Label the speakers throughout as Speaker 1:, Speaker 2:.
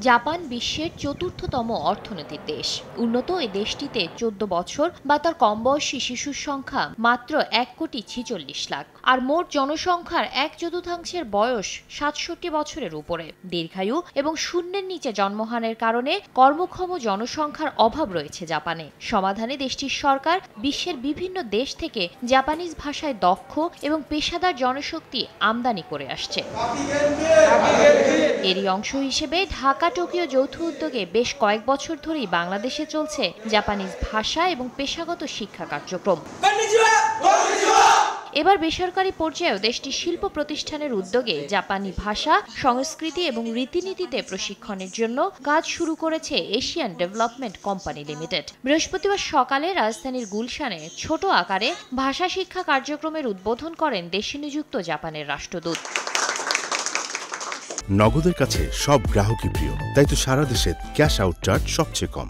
Speaker 1: Japan বিশ্বের চতুর্থতম অর্থনৈতিক দেশ। উন্নত এই দেশটিতে ১৪ বছর বা তার কম বয়সী শিশুর সংখ্যা মাত্র ১,৪৬,০০,০০০। আর মোট জনসংখ্যার ১/৪ বয়স ৬৭ বছরের উপরে। দীর্ঘায়ু এবং শূন্যের নিচে জন্মহারের কারণে কর্মক্ষম জনসংখ্যার অভাব রয়েছে জাপানে। সমাধানে দেশটির সরকার বিশ্বের বিভিন্ন দেশ থেকে জাপানিজ ভাষায় দক্ষ এবং পেশাদার জনশক্তি আমদানি করে আসছে। এরই অংশ হিসেবে ঢাকা টোকিও যৌথ উদ্যোগে বেশ কয়েক বছর ধরেই বাংলাদেশে চলছে জাপানিজ ভাষা এবং পেশাগত শিক্ষা কার্যক্রম। এবার বেসরকারি পর্যায়েও দেশটির শিল্প প্রতিষ্ঠানের উদ্যোগে জাপানি ভাষা, সংস্কৃতি এবং রীতিনীতিতে প্রশিক্ষণের জন্য কাজ শুরু করেছে এশিয়ান ডেভেলপমেন্ট কোম্পানি লিমিটেড। বৃহস্পতিবার সকালে রাজধানীর গুলশানে ছোট আকারে ভাষা শিক্ষা কার্যক্রমের উদ্বোধন করেন দেশে নিযুক্ত জাপানের রাষ্ট্রদূত।
Speaker 2: নগদের কাছে সব গ্রাহকই প্রিয়, তাই তো সারা দেশে ক্যাশ আউট চার্জ সবচেয়ে কম।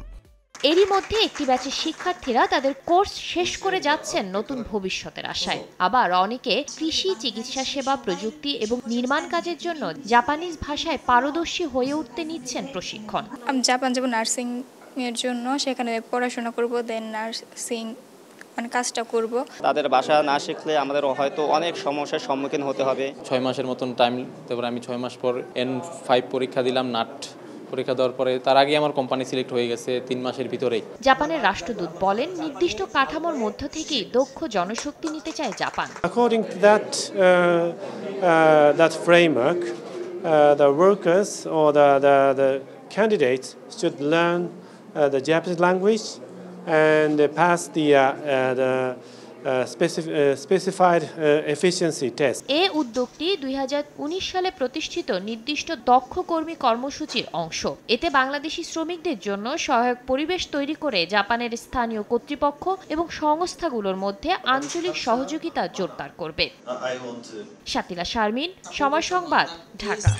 Speaker 1: এরই মধ্যে একটি ব্যাচের শিক্ষার্থীরা তাদের কোর্স শেষ করে যাচ্ছেন নতুন ভবিষ্যতের আশায়। আবার অনেকে কৃষি, চিকিৎসা সেবা, প্রযুক্তি এবং নির্মাণ কাজের জন্য জাপানিজ ভাষায় পারদর্শী হয়ে উঠতে নিচ্ছেন প্রশিক্ষণ।
Speaker 3: আমি জাপান যাব নার্সিং এর জন্য, সেখানে পড়াশোনা করব, দেন নার্সিং কাজটা করব।
Speaker 4: তাদের ভাষা না শিখলে আমাদের হয়তো অনেক সমস্যার সম্মুখীন হতে হবে।
Speaker 5: 6 মাসের মতন টাইম, তারপরে আমি 6 মাস পর N5 পরীক্ষা দিলাম, নাট পরীক্ষা দেওয়ার পরে তার আগে আমার কোম্পানি সিলেক্ট হয়ে গেছে 3 মাসের ভিতরেই।
Speaker 1: জাপানের রাষ্ট্রদূত বলেন, নির্দিষ্ট কাঠামোর মধ্য থেকেই দক্ষ জনশক্তি নিতে চায় Japan.
Speaker 6: According to that framework, the workers or the candidates should learn the Japanese language and pass the specified efficiency test.
Speaker 1: এই উদ্যোগটি 2019 সালে প্রতিষ্ঠিত নির্দিষ্ট দক্ষ কর্মী কর্মসূচির অংশ। এতে বাংলাদেশি শ্রমিকদের জন্য সহায়ক পরিবেশ তৈরি করে জাপানের স্থানীয় কর্তৃপক্ষ এবং সংস্থাগুলোর মধ্যে আঞ্চলিক সহযোগিতা জোরদার করবে। শাতিলা শারমিন, সময় সংবাদ, ঢাকা।